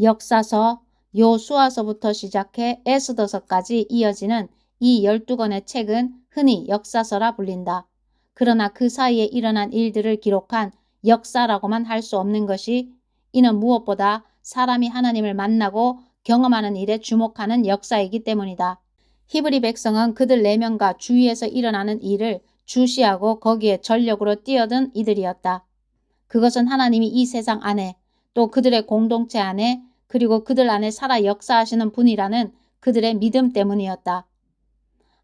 역사서, 요수아서부터 시작해 에스더서까지 이어지는 이 12권의 책은 흔히 역사서라 불린다. 그러나 그 사이에 일어난 일들을 기록한 역사라고만 할 수 없는 것이, 이는 무엇보다 사람이 하나님을 만나고 경험하는 일에 주목하는 역사이기 때문이다. 히브리 백성은 그들 내면과 주위에서 일어나는 일을 주시하고 거기에 전력으로 뛰어든 이들이었다. 그것은 하나님이 이 세상 안에, 또 그들의 공동체 안에, 그리고 그들 안에 살아 역사하시는 분이라는 그들의 믿음 때문이었다.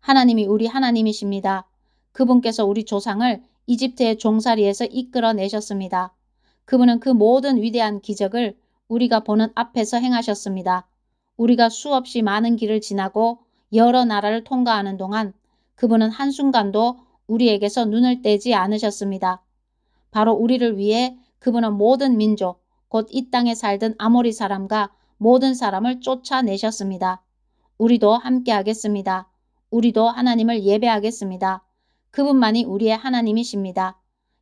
하나님이 우리 하나님이십니다. 그분께서 우리 조상을 이집트의 종살이에서 이끌어내셨습니다. 그분은 그 모든 위대한 기적을 우리가 보는 앞에서 행하셨습니다. 우리가 수없이 많은 길을 지나고 여러 나라를 통과하는 동안 그분은 한순간도 우리에게서 눈을 떼지 않으셨습니다. 바로 우리를 위해 그분은 모든 민족, 곧 이 땅에 살던 아모리 사람과 모든 사람을 쫓아내셨습니다. 우리도 함께 하겠습니다. 우리도 하나님을 예배하겠습니다. 그분만이 우리의 하나님이십니다.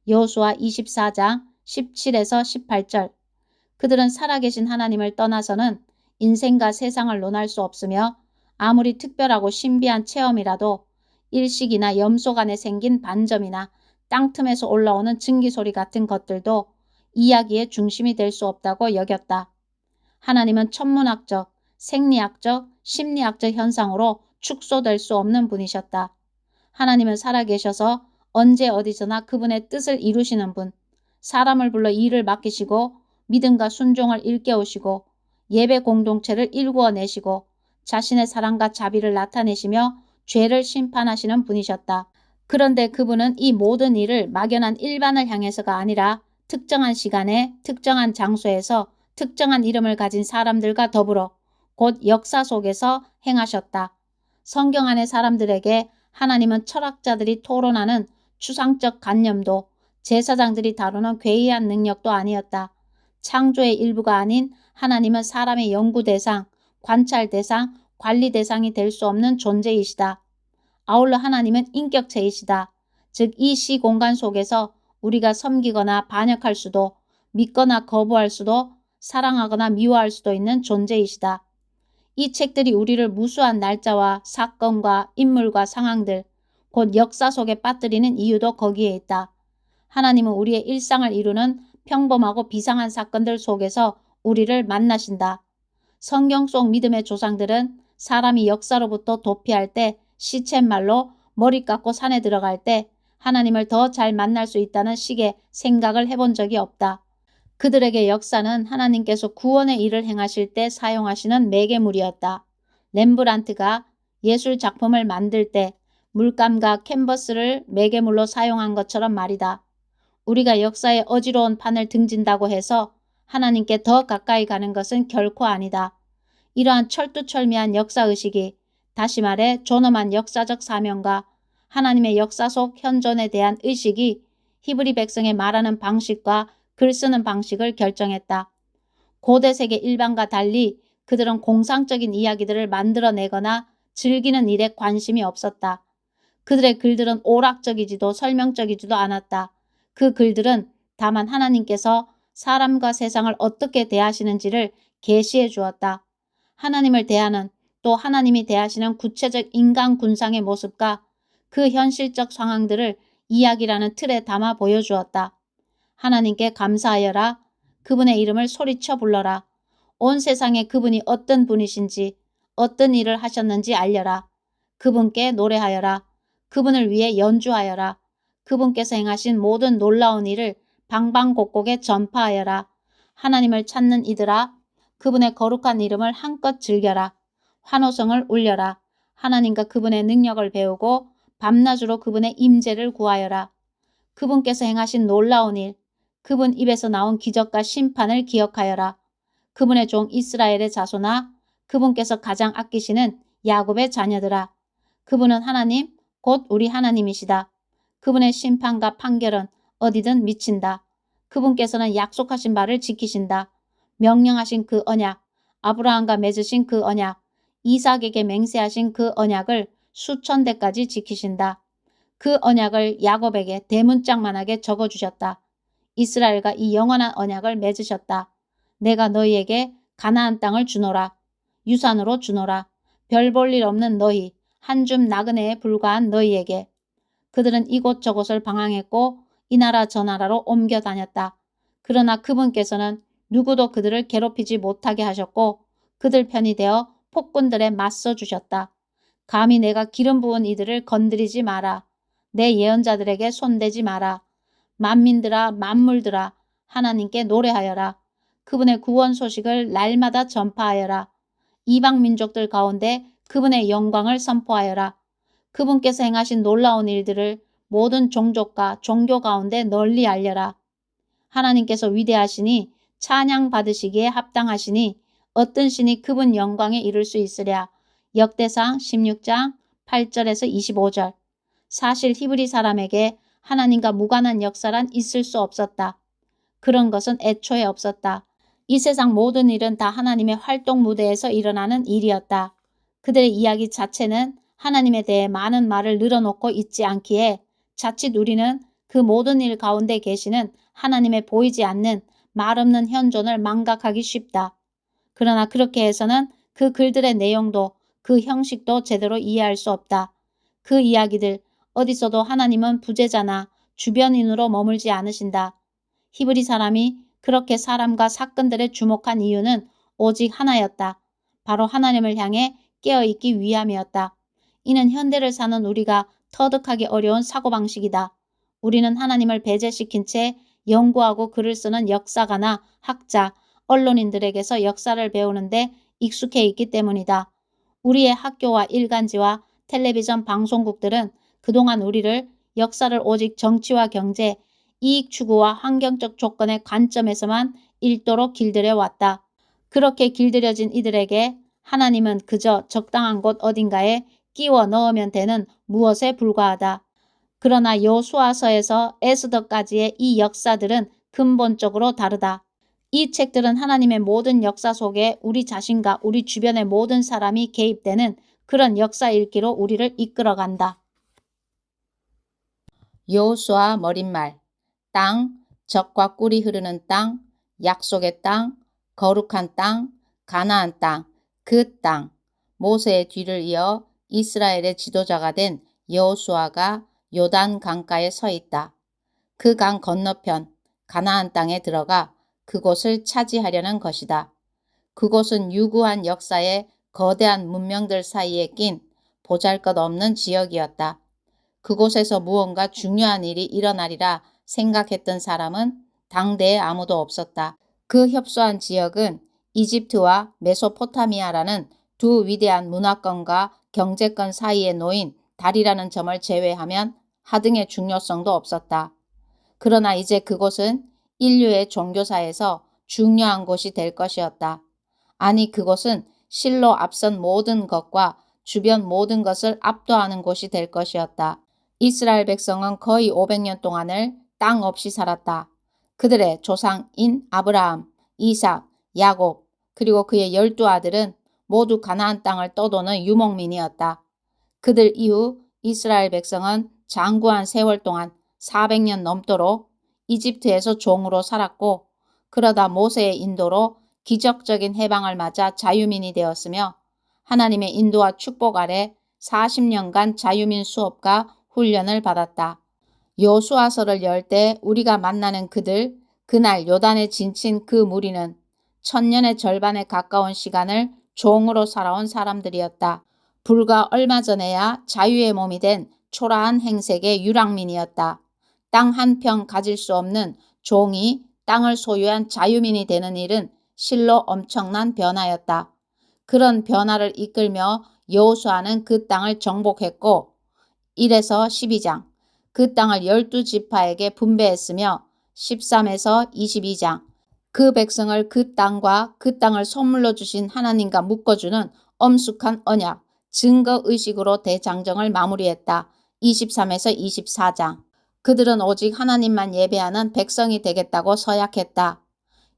여호수아 24장 17에서 18절. 그들은 살아계신 하나님을 떠나서는 인생과 세상을 논할 수 없으며 아무리 특별하고 신비한 체험이라도 일식이나 염소 간에 생긴 반점이나 땅 틈에서 올라오는 증기소리 같은 것들도 이야기의 중심이 될 수 없다고 여겼다. 하나님은 천문학적, 생리학적, 심리학적 현상으로 축소될 수 없는 분이셨다. 하나님은 살아계셔서 언제 어디서나 그분의 뜻을 이루시는 분, 사람을 불러 일을 맡기시고 믿음과 순종을 일깨우시고 예배 공동체를 일구어내시고 자신의 사랑과 자비를 나타내시며 죄를 심판하시는 분이셨다. 그런데 그분은 이 모든 일을 막연한 일반을 향해서가 아니라 특정한 시간에 특정한 장소에서 특정한 이름을 가진 사람들과 더불어 곧 역사 속에서 행하셨다. 성경 안의 사람들에게 하나님은 철학자들이 토론하는 추상적 관념도, 제사장들이 다루는 괴이한 능력도 아니었다. 창조의 일부가 아닌 하나님은 사람의 연구 대상, 관찰 대상, 관리 대상이 될 수 없는 존재이시다. 아울러 하나님은 인격체이시다. 즉 이 시공간 속에서 우리가 섬기거나 반역할 수도, 믿거나 거부할 수도, 사랑하거나 미워할 수도 있는 존재이시다. 이 책들이 우리를 무수한 날짜와 사건과 인물과 상황들, 곧 역사 속에 빠뜨리는 이유도 거기에 있다. 하나님은 우리의 일상을 이루는 평범하고 비상한 사건들 속에서 우리를 만나신다. 성경 속 믿음의 조상들은 사람이 역사로부터 도피할 때, 시쳇말로 머리 깎고 산에 들어갈 때 하나님을 더 잘 만날 수 있다는 식의 생각을 해본 적이 없다. 그들에게 역사는 하나님께서 구원의 일을 행하실 때 사용하시는 매개물이었다. 렘브란트가 예술 작품을 만들 때 물감과 캔버스를 매개물로 사용한 것처럼 말이다. 우리가 역사의 어지러운 판을 등진다고 해서 하나님께 더 가까이 가는 것은 결코 아니다. 이러한 철두철미한 역사의식이, 다시 말해 존엄한 역사적 사명과 하나님의 역사 속 현존에 대한 의식이 히브리 백성의 말하는 방식과 글 쓰는 방식을 결정했다. 고대 세계 일반과 달리 그들은 공상적인 이야기들을 만들어내거나 즐기는 일에 관심이 없었다. 그들의 글들은 오락적이지도 설명적이지도 않았다. 그 글들은 다만 하나님께서 사람과 세상을 어떻게 대하시는지를 계시해 주었다. 하나님을 대하는, 또 하나님이 대하시는 구체적 인간 군상의 모습과 그 현실적 상황들을 이야기라는 틀에 담아 보여주었다. 하나님께 감사하여라. 그분의 이름을 소리쳐 불러라. 온 세상에 그분이 어떤 분이신지, 어떤 일을 하셨는지 알려라. 그분께 노래하여라. 그분을 위해 연주하여라. 그분께서 행하신 모든 놀라운 일을 방방곡곡에 전파하여라. 하나님을 찾는 이들아, 그분의 거룩한 이름을 한껏 즐겨라. 환호성을 울려라. 하나님과 그분의 능력을 배우고 밤낮으로 그분의 임재를 구하여라. 그분께서 행하신 놀라운 일, 그분 입에서 나온 기적과 심판을 기억하여라. 그분의 종 이스라엘의 자손아, 그분께서 가장 아끼시는 야곱의 자녀들아. 그분은 하나님, 곧 우리 하나님이시다. 그분의 심판과 판결은 어디든 미친다. 그분께서는 약속하신 바를 지키신다. 명령하신 그 언약, 아브라함과 맺으신 그 언약, 이삭에게 맹세하신 그 언약을 수천 대까지 지키신다. 그 언약을 야곱에게 대문짝만하게 적어주셨다. 이스라엘과 이 영원한 언약을 맺으셨다. 내가 너희에게 가나안 땅을 주노라. 유산으로 주노라. 별 볼 일 없는 너희, 한 줌 나그네에 불과한 너희에게. 그들은 이곳저곳을 방황했고 이 나라 저 나라로 옮겨 다녔다. 그러나 그분께서는 누구도 그들을 괴롭히지 못하게 하셨고 그들 편이 되어 폭군들에 맞서 주셨다. 감히 내가 기름 부은 이들을 건드리지 마라. 내 예언자들에게 손대지 마라. 만민들아 만물들아 하나님께 노래하여라. 그분의 구원 소식을 날마다 전파하여라. 이방 민족들 가운데 그분의 영광을 선포하여라. 그분께서 행하신 놀라운 일들을 모든 종족과 종교 가운데 널리 알려라. 하나님께서 위대하시니 찬양 받으시기에 합당하시니 어떤 신이 그분 영광에 이를 수 있으랴. 역대상 16장 8절에서 25절. 사실 히브리 사람에게 하나님과 무관한 역사란 있을 수 없었다. 그런 것은 애초에 없었다. 이 세상 모든 일은 다 하나님의 활동 무대에서 일어나는 일이었다. 그들의 이야기 자체는 하나님에 대해 많은 말을 늘어놓고 있지 않기에 자칫 우리는 그 모든 일 가운데 계시는 하나님의 보이지 않는 말 없는 현존을 망각하기 쉽다. 그러나 그렇게 해서는 그 글들의 내용도 그 형식도 제대로 이해할 수 없다. 그 이야기들 어디서도 하나님은 부재자나 주변인으로 머물지 않으신다. 히브리 사람이 그렇게 사람과 사건들에 주목한 이유는 오직 하나였다. 바로 하나님을 향해 깨어있기 위함이었다. 이는 현대를 사는 우리가 터득하기 어려운 사고방식이다. 우리는 하나님을 배제시킨 채 연구하고 글을 쓰는 역사가나 학자, 언론인들에게서 역사를 배우는데 익숙해 있기 때문이다. 우리의 학교와 일간지와 텔레비전 방송국들은 그동안 우리를 역사를 오직 정치와 경제, 이익 추구와 환경적 조건의 관점에서만 읽도록 길들여 왔다. 그렇게 길들여진 이들에게 하나님은 그저 적당한 곳 어딘가에 끼워 넣으면 되는 무엇에 불과하다. 그러나 여호수아서에서 에스더까지의 이 역사들은 근본적으로 다르다. 이 책들은 하나님의 모든 역사 속에 우리 자신과 우리 주변의 모든 사람이 개입되는 그런 역사 읽기로 우리를 이끌어간다. 여호수아 머릿말, 땅, 젖과 꿀이 흐르는 땅, 약속의 땅, 거룩한 땅, 가나안 땅, 그 땅. 모세의 뒤를 이어 이스라엘의 지도자가 된 여호수아가 요단 강가에 서 있다. 그 강 건너편 가나안 땅에 들어가 그곳을 차지하려는 것이다. 그곳은 유구한 역사의 거대한 문명들 사이에 낀 보잘것없는 지역이었다. 그곳에서 무언가 중요한 일이 일어나리라 생각했던 사람은 당대에 아무도 없었다. 그 협소한 지역은 이집트와 메소포타미아라는 두 위대한 문화권과 경제권 사이에 놓인 다리라는 점을 제외하면 하등의 중요성도 없었다. 그러나 이제 그곳은 인류의 종교사에서 중요한 곳이 될 것이었다. 아니 그곳은 실로 앞선 모든 것과 주변 모든 것을 압도하는 곳이 될 것이었다. 이스라엘 백성은 거의 500년 동안을 땅 없이 살았다. 그들의 조상인 아브라함, 이삭, 야곱 그리고 그의 12아들은 모두 가나안 땅을 떠도는 유목민이었다. 그들 이후 이스라엘 백성은 장구한 세월 동안 400년 넘도록 이집트에서 종으로 살았고 그러다 모세의 인도로 기적적인 해방을 맞아 자유민이 되었으며 하나님의 인도와 축복 아래 40년간 자유민 수업과 훈련을 받았다. 여호수아서를 열 때 우리가 만나는 그들, 그날 요단에 진친 그 무리는 1000년의 절반에 가까운 시간을 종으로 살아온 사람들이었다. 불과 얼마 전에야 자유의 몸이 된 초라한 행색의 유랑민이었다. 땅 한 평 가질 수 없는 종이 땅을 소유한 자유민이 되는 일은 실로 엄청난 변화였다. 그런 변화를 이끌며 여호수아는 그 땅을 정복했고 1에서 12장 그 땅을 12지파에게 분배했으며 13에서 22장 그 백성을 그 땅과 그 땅을 선물로 주신 하나님과 묶어주는 엄숙한 언약, 증거의식으로 대장정을 마무리했다. 23에서 24장 그들은 오직 하나님만 예배하는 백성이 되겠다고 서약했다.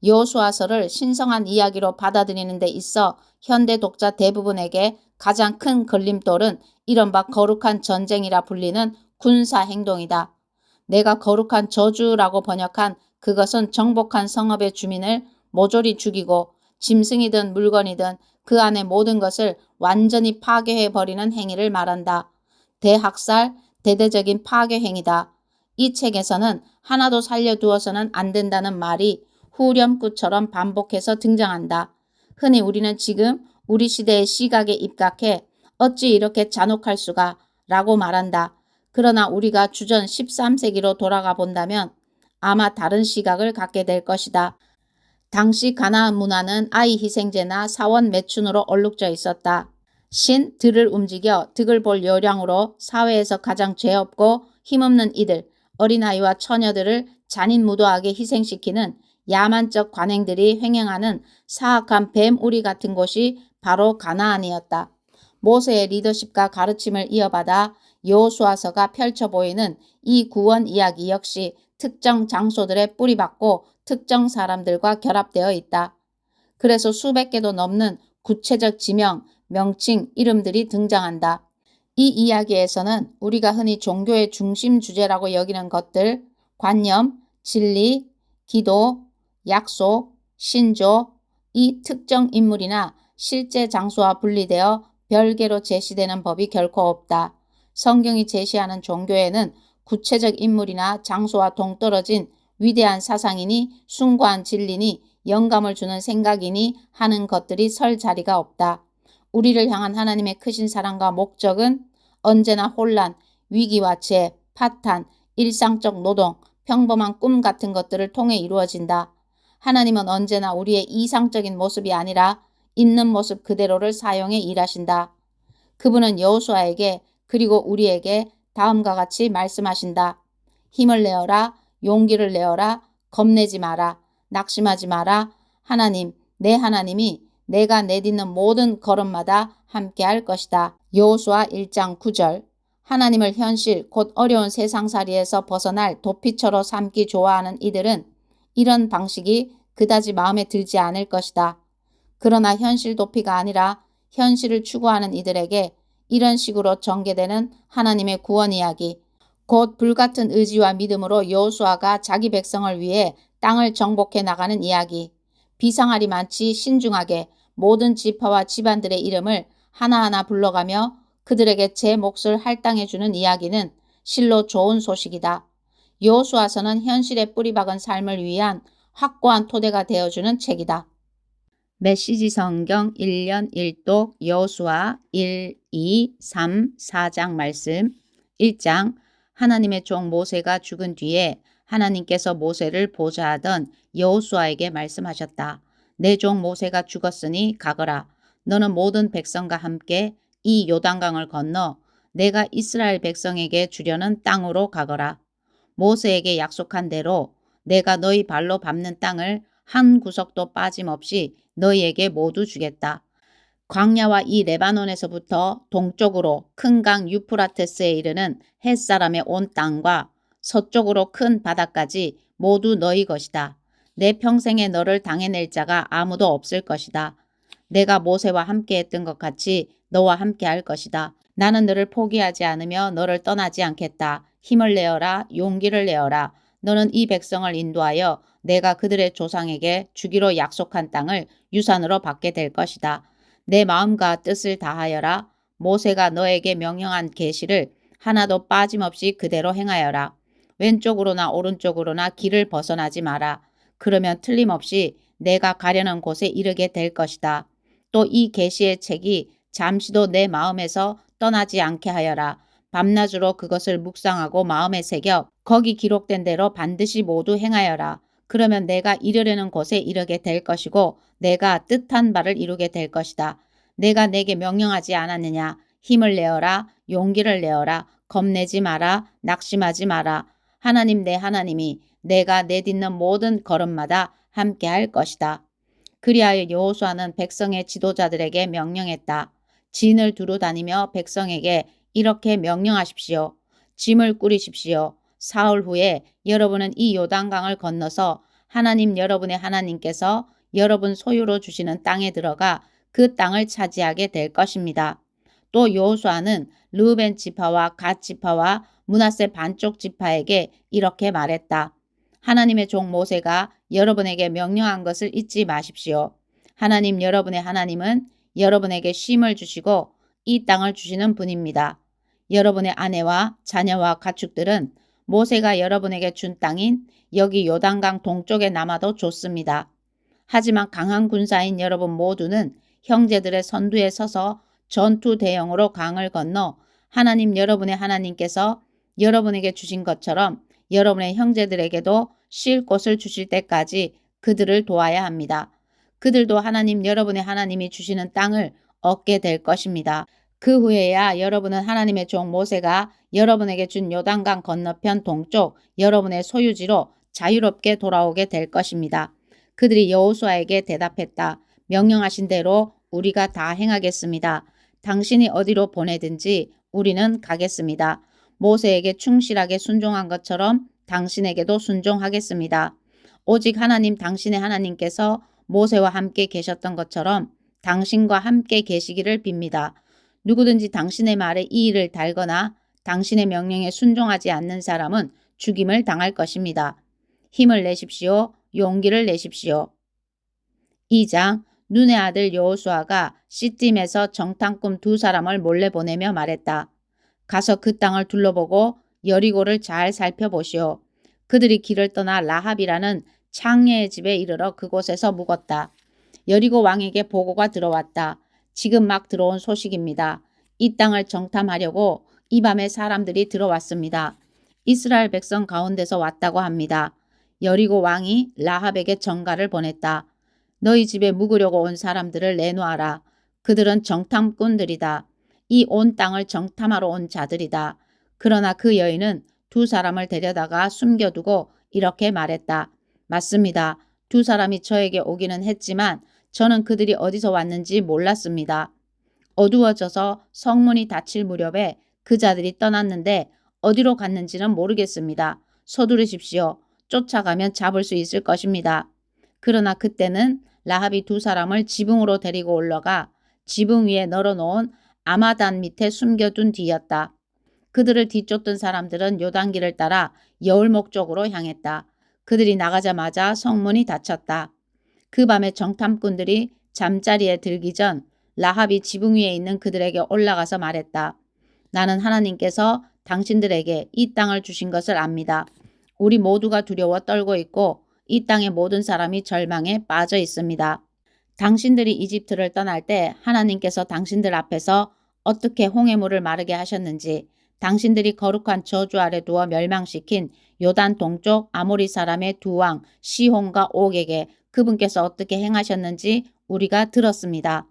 여호수아서를 신성한 이야기로 받아들이는 데 있어 현대 독자 대부분에게 가장 큰 걸림돌은 이른바 거룩한 전쟁이라 불리는 군사 행동이다. 내가 거룩한 저주라고 번역한 그것은 정복한 성읍의 주민을 모조리 죽이고 짐승이든 물건이든 그 안의 모든 것을 완전히 파괴해버리는 행위를 말한다. 대학살, 대대적인 파괴 행위다. 이 책에서는 하나도 살려두어서는 안 된다는 말이 후렴구처럼 반복해서 등장한다. 흔히 우리는 지금 우리 시대의 시각에 입각해 어찌 이렇게 잔혹할 수가 라고 말한다. 그러나 우리가 주전 13세기로 돌아가 본다면 아마 다른 시각을 갖게 될 것이다. 당시 가나안 문화는 아이 희생제나 사원 매춘으로 얼룩져 있었다. 신, 득을 움직여 득을 볼 요량으로 사회에서 가장 죄 없고 힘없는 이들, 어린아이와 처녀들을 잔인무도하게 희생시키는 야만적 관행들이 횡행하는 사악한 뱀우리 같은 곳이 바로 가나안이었다. 모세의 리더십과 가르침을 이어받아 여호수아서가 펼쳐 보이는 이 구원 이야기 역시 특정 장소들에 뿌리박고 특정 사람들과 결합되어 있다. 그래서 수백 개도 넘는 구체적 지명, 명칭, 이름들이 등장한다. 이 이야기에서는 우리가 흔히 종교의 중심 주제라고 여기는 것들, 관념, 진리, 기도, 약속, 신조, 이 특정 인물이나 실제 장소와 분리되어 별개로 제시되는 법이 결코 없다. 성경이 제시하는 종교에는 구체적 인물이나 장소와 동떨어진 위대한 사상이니 숭고한 진리니 영감을 주는 생각이니 하는 것들이 설 자리가 없다. 우리를 향한 하나님의 크신 사랑과 목적은 언제나 혼란, 위기와 재해, 파탄, 일상적 노동, 평범한 꿈 같은 것들을 통해 이루어진다. 하나님은 언제나 우리의 이상적인 모습이 아니라 있는 모습 그대로를 사용해 일하신다. 그분은 여호수아에게 그리고 우리에게 다음과 같이 말씀하신다. 힘을 내어라, 용기를 내어라, 겁내지 마라, 낙심하지 마라. 하나님, 내 하나님이 내가 내딛는 모든 걸음마다 함께할 것이다. 여호수아 1장 9절. 하나님을 현실 곧 어려운 세상살이에서 벗어날 도피처로 삼기 좋아하는 이들은 이런 방식이 그다지 마음에 들지 않을 것이다. 그러나 현실 도피가 아니라 현실을 추구하는 이들에게 이런 식으로 전개되는 하나님의 구원 이야기, 곧 불같은 의지와 믿음으로 여호수아가 자기 백성을 위해 땅을 정복해 나가는 이야기, 비상할이 많지 신중하게 모든 지파와 집안들의 이름을 하나하나 불러가며 그들에게 제 몫을 할당해주는 이야기는 실로 좋은 소식이다. 여호수아서는 현실에 뿌리박은 삶을 위한 확고한 토대가 되어주는 책이다. 메시지 성경 1년 1독 여호수아 1, 2, 3, 4장 말씀. 1장. 하나님의 종 모세가 죽은 뒤에 하나님께서 모세를 보좌하던 여호수아에게 말씀하셨다. 내 종 모세가 죽었으니 가거라. 너는 모든 백성과 함께 이 요단강을 건너 내가 이스라엘 백성에게 주려는 땅으로 가거라. 모세에게 약속한 대로 내가 너희 발로 밟는 땅을 한 구석도 빠짐없이 너희에게 모두 주겠다. 광야와 이 레바논에서부터 동쪽으로 큰 강 유프라테스에 이르는 헷사람의 온 땅과 서쪽으로 큰 바다까지 모두 너희 것이다. 내 평생에 너를 당해낼 자가 아무도 없을 것이다. 내가 모세와 함께했던 것 같이 너와 함께할 것이다. 나는 너를 포기하지 않으며 너를 떠나지 않겠다. 힘을 내어라, 용기를 내어라. 너는 이 백성을 인도하여 내가 그들의 조상에게 주기로 약속한 땅을 유산으로 받게 될 것이다. 내 마음과 뜻을 다하여라. 모세가 너에게 명령한 계시를 하나도 빠짐없이 그대로 행하여라. 왼쪽으로나 오른쪽으로나 길을 벗어나지 마라. 그러면 틀림없이 내가 가려는 곳에 이르게 될 것이다. 또 이 계시의 책이 잠시도 내 마음에서 떠나지 않게 하여라. 밤낮으로 그것을 묵상하고 마음에 새겨 거기 기록된 대로 반드시 모두 행하여라. 그러면 내가 이르려는 곳에 이르게 될 것이고 내가 뜻한 바를 이루게 될 것이다. 내가 내게 명령하지 않았느냐. 힘을 내어라. 용기를 내어라. 겁내지 마라. 낙심하지 마라. 하나님 내 하나님이 내가 내딛는 모든 걸음마다 함께할 것이다. 그리하여 여호수아는 백성의 지도자들에게 명령했다. 진을 두루 다니며 백성에게 이렇게 명령하십시오. 짐을 꾸리십시오. 사흘 후에 여러분은 이 요단강을 건너서 하나님 여러분의 하나님께서 여러분 소유로 주시는 땅에 들어가 그 땅을 차지하게 될 것입니다. 또 여호수아는 르우벤 지파와 갓 지파와 므낫세 반쪽 지파에게 이렇게 말했다. 하나님의 종 모세가 여러분에게 명령한 것을 잊지 마십시오. 하나님 여러분의 하나님은 여러분에게 쉼을 주시고 이 땅을 주시는 분입니다. 여러분의 아내와 자녀와 가축들은 모세가 여러분에게 준 땅인 여기 요단강 동쪽에 남아도 좋습니다. 하지만 강한 군사인 여러분 모두는 형제들의 선두에 서서 전투 대형으로 강을 건너 하나님 여러분의 하나님께서 여러분에게 주신 것처럼 여러분의 형제들에게도 쉴 곳을 주실 때까지 그들을 도와야 합니다. 그들도 하나님 여러분의 하나님이 주시는 땅을 얻게 될 것입니다. 그 후에야 여러분은 하나님의 종 모세가 여러분에게 준 요단강 건너편 동쪽 여러분의 소유지로 자유롭게 돌아오게 될 것입니다. 그들이 여호수아에게 대답했다. 명령하신 대로 우리가 다 행하겠습니다. 당신이 어디로 보내든지 우리는 가겠습니다. 모세에게 충실하게 순종한 것처럼 당신에게도 순종하겠습니다. 오직 하나님 당신의 하나님께서 모세와 함께 계셨던 것처럼 당신과 함께 계시기를 빕니다. 누구든지 당신의 말에 이의를 달거나 당신의 명령에 순종하지 않는 사람은 죽임을 당할 것입니다. 힘을 내십시오. 용기를 내십시오. 2장 눈의 아들 여호수아가 시딤에서 정탐꾼 2사람을 몰래 보내며 말했다. 가서 그 땅을 둘러보고 여리고를 잘 살펴보시오. 그들이 길을 떠나 라합이라는 창녀의 집에 이르러 그곳에서 묵었다. 여리고 왕에게 보고가 들어왔다. 지금 막 들어온 소식입니다. 이 땅을 정탐하려고 이 밤에 사람들이 들어왔습니다. 이스라엘 백성 가운데서 왔다고 합니다. 여리고 왕이 라합에게 전가를 보냈다. 너희 집에 묵으려고 온 사람들을 내놓아라. 그들은 정탐꾼들이다. 이 온 땅을 정탐하러 온 자들이다. 그러나 그 여인은 2사람을 데려다가 숨겨두고 이렇게 말했다. 맞습니다. 2사람이 저에게 오기는 했지만 저는 그들이 어디서 왔는지 몰랐습니다. 어두워져서 성문이 닫힐 무렵에 그 자들이 떠났는데 어디로 갔는지는 모르겠습니다. 서두르십시오. 쫓아가면 잡을 수 있을 것입니다. 그러나 그때는 라합이 2사람을 지붕으로 데리고 올라가 지붕 위에 널어놓은 아마단 밑에 숨겨둔 뒤였다. 그들을 뒤쫓던 사람들은 요단길을 따라 여울목 쪽으로 향했다. 그들이 나가자마자 성문이 닫혔다. 그 밤에 정탐꾼들이 잠자리에 들기 전 라합이 지붕 위에 있는 그들에게 올라가서 말했다. 나는 하나님께서 당신들에게 이 땅을 주신 것을 압니다. 우리 모두가 두려워 떨고 있고 이 땅의 모든 사람이 절망에 빠져 있습니다. 당신들이 이집트를 떠날 때 하나님께서 당신들 앞에서 어떻게 홍해물을 마르게 하셨는지, 당신들이 거룩한 저주 아래 두어 멸망시킨 요단 동쪽 아모리 사람의 2왕 시혼과 옥에게 그분께서 어떻게 행하셨는지 우리가 들었습니다.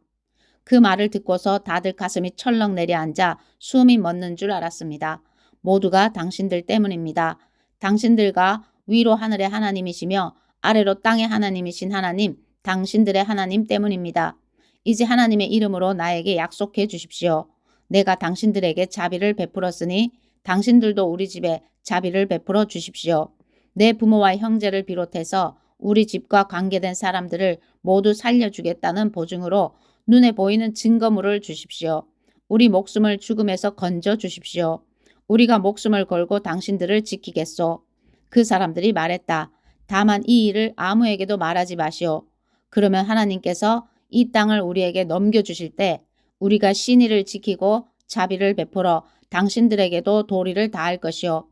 그 말을 듣고서 다들 가슴이 철렁 내려앉아 숨이 멎는 줄 알았습니다. 모두가 당신들 때문입니다. 당신들과 위로 하늘의 하나님이시며 아래로 땅의 하나님이신 하나님, 당신들의 하나님 때문입니다. 이제 하나님의 이름으로 나에게 약속해 주십시오. 내가 당신들에게 자비를 베풀었으니 당신들도 우리 집에 자비를 베풀어 주십시오. 내 부모와 형제를 비롯해서 우리 집과 관계된 사람들을 모두 살려주겠다는 보증으로 눈에 보이는 증거물을 주십시오. 우리 목숨을 죽음에서 건져 주십시오. 우리가 목숨을 걸고 당신들을 지키겠소. 그 사람들이 말했다. 다만 이 일을 아무에게도 말하지 마시오. 그러면 하나님께서 이 땅을 우리에게 넘겨주실 때 우리가 신의를 지키고 자비를 베풀어 당신들에게도 도리를 다할 것이요.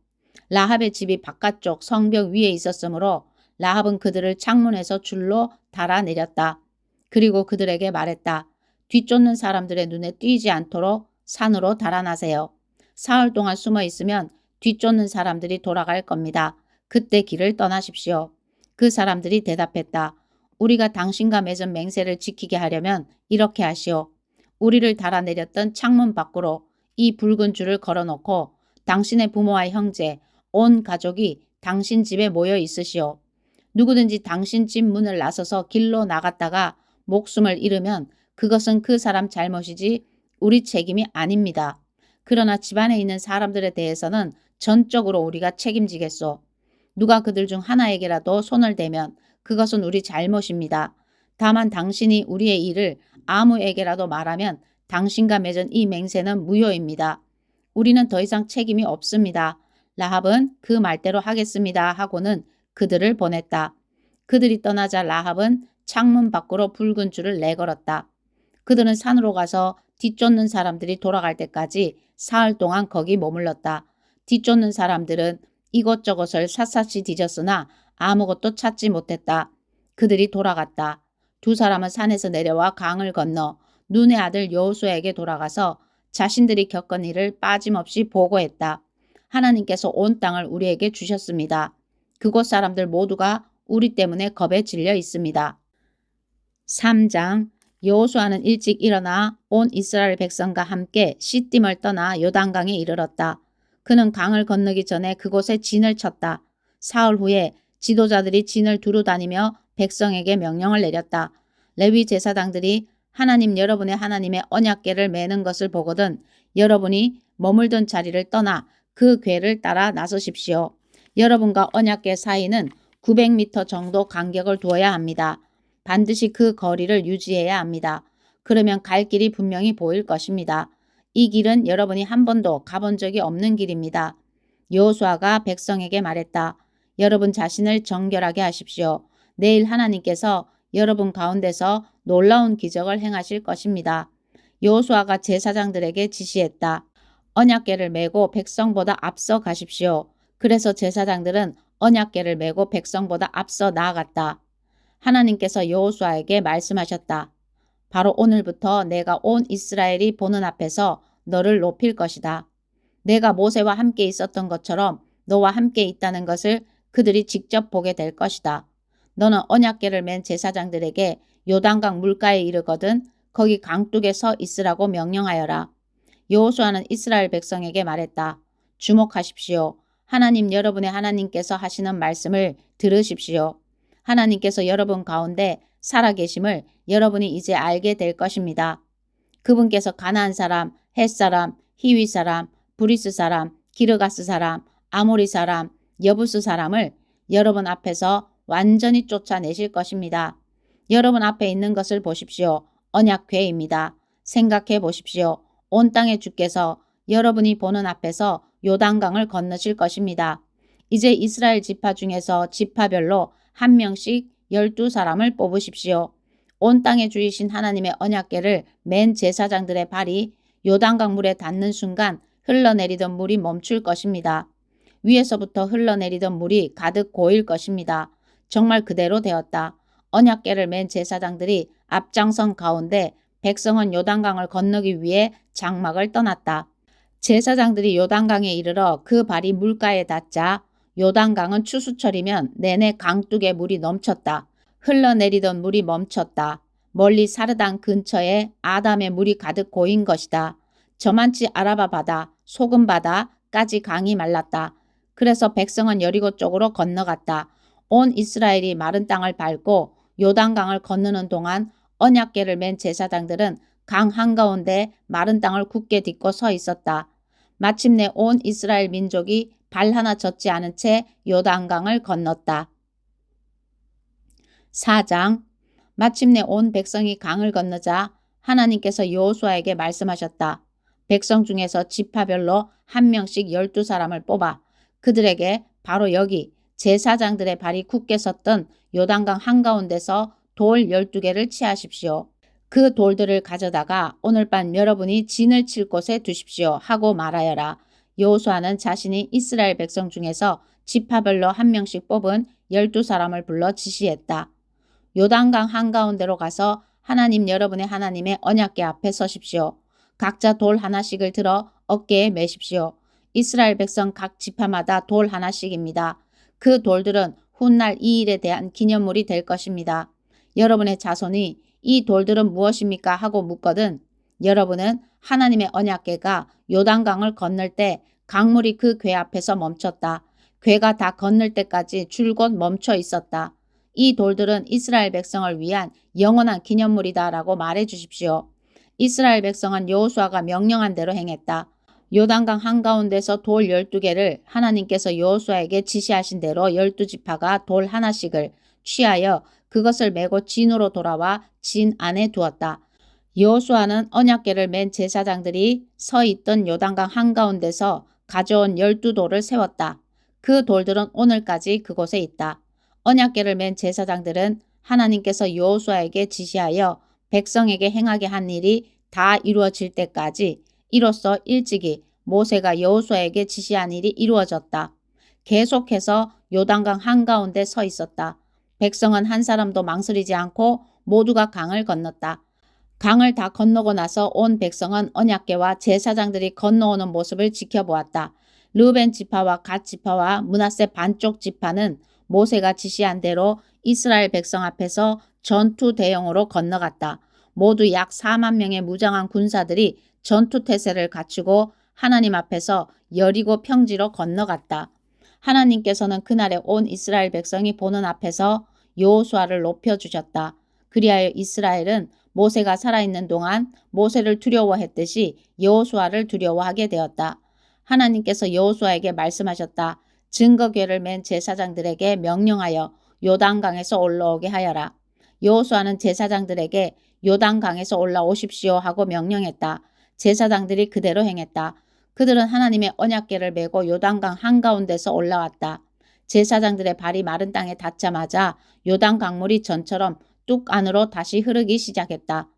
라합의 집이 바깥쪽 성벽 위에 있었으므로 라합은 그들을 창문에서 줄로 달아내렸다. 그리고 그들에게 말했다. 뒤쫓는 사람들의 눈에 띄지 않도록 산으로 달아나세요. 사흘 동안 숨어 있으면 뒤쫓는 사람들이 돌아갈 겁니다. 그때 길을 떠나십시오. 그 사람들이 대답했다. 우리가 당신과 맺은 맹세를 지키게 하려면 이렇게 하시오. 우리를 달아내렸던 창문 밖으로 이 붉은 줄을 걸어놓고 당신의 부모와 형제, 온 가족이 당신 집에 모여 있으시오. 누구든지 당신 집 문을 나서서 길로 나갔다가 목숨을 잃으면 그것은 그 사람 잘못이지 우리 책임이 아닙니다. 그러나 집안에 있는 사람들에 대해서는 전적으로 우리가 책임지겠소. 누가 그들 중 하나에게라도 손을 대면 그것은 우리 잘못입니다. 다만 당신이 우리의 일을 아무에게라도 말하면 당신과 맺은 이 맹세는 무효입니다. 우리는 더 이상 책임이 없습니다. 라합은 그 말대로 하겠습니다 하고는 그들을 보냈다. 그들이 떠나자 라합은 창문 밖으로 붉은 줄을 내걸었다. 그들은 산으로 가서 뒤쫓는 사람들이 돌아갈 때까지 사흘 동안 거기 머물렀다. 뒤쫓는 사람들은 이것저것을 샅샅이 뒤졌으나 아무것도 찾지 못했다. 그들이 돌아갔다. 두 사람은 산에서 내려와 강을 건너 눈의 아들 여호수아에게 돌아가서 자신들이 겪은 일을 빠짐없이 보고했다. 하나님께서 온 땅을 우리에게 주셨습니다. 그곳 사람들 모두가 우리 때문에 겁에 질려 있습니다. 3장 여호수아는 일찍 일어나 온 이스라엘 백성과 함께 시딤을 떠나 요단강에 이르렀다. 그는 강을 건너기 전에 그곳에 진을 쳤다. 사흘 후에 지도자들이 진을 두루 다니며 백성에게 명령을 내렸다. 레위 제사장들이 하나님 여러분의 하나님의 언약궤를 매는 것을 보거든 여러분이 머물던 자리를 떠나 그 궤를 따라 나서십시오. 여러분과 언약궤 사이는 900m 정도 간격을 두어야 합니다. 반드시 그 거리를 유지해야 합니다. 그러면 갈 길이 분명히 보일 것입니다. 이 길은 여러분이 한 번도 가본 적이 없는 길입니다. 여호수아가 백성에게 말했다. 여러분 자신을 정결하게 하십시오. 내일 하나님께서 여러분 가운데서 놀라운 기적을 행하실 것입니다. 여호수아가 제사장들에게 지시했다. 언약궤를 메고 백성보다 앞서 가십시오. 그래서 제사장들은 언약궤를 메고 백성보다 앞서 나아갔다. 하나님께서 여호수아에게 말씀하셨다. 바로 오늘부터 내가 온 이스라엘이 보는 앞에서 너를 높일 것이다. 내가 모세와 함께 있었던 것처럼 너와 함께 있다는 것을 그들이 직접 보게 될 것이다. 너는 언약궤를 맨 제사장들에게 요단강 물가에 이르거든 거기 강둑에 서 있으라고 명령하여라. 여호수아는 이스라엘 백성에게 말했다. 주목하십시오. 하나님 여러분의 하나님께서 하시는 말씀을 들으십시오. 하나님께서 여러분 가운데 살아계심을 여러분이 이제 알게 될 것입니다. 그분께서 가나안 사람, 헷 사람, 히위 사람, 브리스 사람, 기르가스 사람, 아모리 사람, 여부스 사람을 여러분 앞에서 완전히 쫓아내실 것입니다. 여러분 앞에 있는 것을 보십시오. 언약궤입니다. 생각해 보십시오. 온 땅의 주께서 여러분이 보는 앞에서 요단강을 건너실 것입니다. 이제 이스라엘 지파 중에서 지파별로 한 명씩 12사람을 뽑으십시오. 온 땅의 주이신 하나님의 언약궤를 맨 제사장들의 발이 요단강 물에 닿는 순간 흘러내리던 물이 멈출 것입니다. 위에서부터 흘러내리던 물이 가득 고일 것입니다. 정말 그대로 되었다. 언약궤를 맨 제사장들이 앞장선 가운데 백성은 요단강을 건너기 위해 장막을 떠났다. 제사장들이 요단강에 이르러 그 발이 물가에 닿자 요단강은 추수철이면 내내 강둑에 물이 넘쳤다. 흘러내리던 물이 멈췄다. 멀리 사르단 근처에 아담의 물이 가득 고인 것이다. 저만치 아라바 바다, 소금 바다까지 강이 말랐다. 그래서 백성은 여리고 쪽으로 건너갔다. 온 이스라엘이 마른 땅을 밟고 요단강을 건너는 동안 언약궤를 맨 제사장들은 강 한가운데 마른 땅을 굳게 딛고 서 있었다. 마침내 온 이스라엘 민족이 발 하나 젖지 않은 채 요단강을 건넜다. 4장 마침내 온 백성이 강을 건너자 하나님께서 여호수아에게 말씀하셨다. 백성 중에서 지파별로 한 명씩 12사람을 뽑아 그들에게 바로 여기 제사장들의 발이 굳게 섰던 요단강 한가운데서 돌 12개를 취하십시오. 그 돌들을 가져다가 오늘 밤 여러분이 진을 칠 곳에 두십시오 하고 말하여라. 여호수아는 자신이 이스라엘 백성 중에서 지파별로 한 명씩 뽑은 12사람을 불러 지시했다. 요단강 한가운데로 가서 하나님 여러분의 하나님의 언약궤 앞에 서십시오. 각자 돌 하나씩을 들어 어깨에 매십시오. 이스라엘 백성 각 지파마다 돌 하나씩입니다. 그 돌들은 훗날 이 일에 대한 기념물이 될 것입니다. 여러분의 자손이 이 돌들은 무엇입니까? 하고 묻거든 여러분은 하나님의 언약궤가 요단강을 건널 때 강물이 그 궤 앞에서 멈췄다. 궤가 다 건널 때까지 줄곧 멈춰 있었다. 이 돌들은 이스라엘 백성을 위한 영원한 기념물이다 라고 말해 주십시오. 이스라엘 백성은 여호수아가 명령한 대로 행했다. 요단강 한가운데서 돌 12개를 하나님께서 여호수아에게 지시하신 대로 12지파가 돌 하나씩을 취하여 그것을 메고 진으로 돌아와 진 안에 두었다. 여호수아는 언약궤를 맨 제사장들이 서 있던 요단강 한가운데서 가져온 12돌을 세웠다. 그 돌들은 오늘까지 그곳에 있다. 언약궤를 맨 제사장들은 하나님께서 여호수아에게 지시하여 백성에게 행하게 한 일이 다 이루어질 때까지 이로써 일찍이 모세가 여호수아에게 지시한 일이 이루어졌다. 계속해서 요단강 한가운데 서 있었다. 백성은 한 사람도 망설이지 않고 모두가 강을 건넜다. 강을 다 건너고 나서 온 백성은 언약궤와 제사장들이 건너오는 모습을 지켜보았다. 르벤 지파와 갓 지파와 므낫세 반쪽 지파는 모세가 지시한 대로 이스라엘 백성 앞에서 전투 대형으로 건너갔다. 모두 약 4만 명의 무장한 군사들이 전투 태세를 갖추고 하나님 앞에서 여리고 평지로 건너갔다. 하나님께서는 그날에 온 이스라엘 백성이 보는 앞에서 여호수아를 높여주셨다. 그리하여 이스라엘은 모세가 살아있는 동안 모세를 두려워했듯이 여호수아를 두려워하게 되었다. 하나님께서 여호수아에게 말씀하셨다. 증거궤를 맨 제사장들에게 명령하여 요단강에서 올라오게 하여라. 여호수아는 제사장들에게 요단강에서 올라오십시오 하고 명령했다. 제사장들이 그대로 행했다. 그들은 하나님의 언약궤를 메고 요단강 한가운데서 올라왔다. 제사장들의 발이 마른 땅에 닿자마자 요단 강물이 전처럼 뚝 안으로 다시 흐르기 시작했다.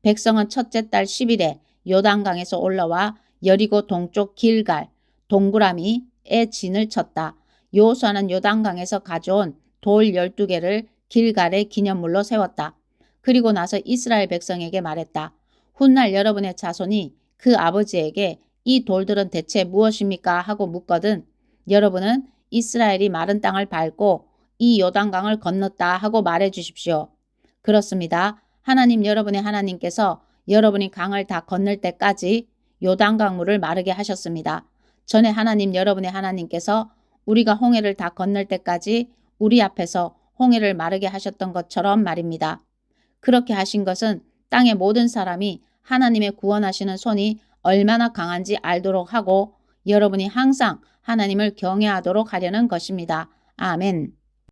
백성은 첫째 달 10일에 요단강에서 올라와 여리고 동쪽 길갈, 동그라미에 진을 쳤다. 여호수아는 요단강에서 가져온 돌 12개를 길갈의 기념물로 세웠다. 그리고 나서 이스라엘 백성에게 말했다. 훗날 여러분의 자손이 그 아버지에게 이 돌들은 대체 무엇입니까? 하고 묻거든 여러분은 이스라엘이 마른 땅을 밟고 이 요단강을 건넜다 하고 말해 주십시오. 그렇습니다. 하나님 여러분의 하나님께서 여러분이 강을 다 건널 때까지 요단강 물을 마르게 하셨습니다. 전에 하나님 여러분의 하나님께서 우리가 홍해를 다 건널 때까지 우리 앞에서 홍해를 마르게 하셨던 것처럼 말입니다. 그렇게 하신 것은 땅의 모든 사람이 하나님의 구원하시는 손이 얼마나 강한지 알도록 하고 여러분이 항상 하나님을 경외하도록 하려는 것입니다. 아멘.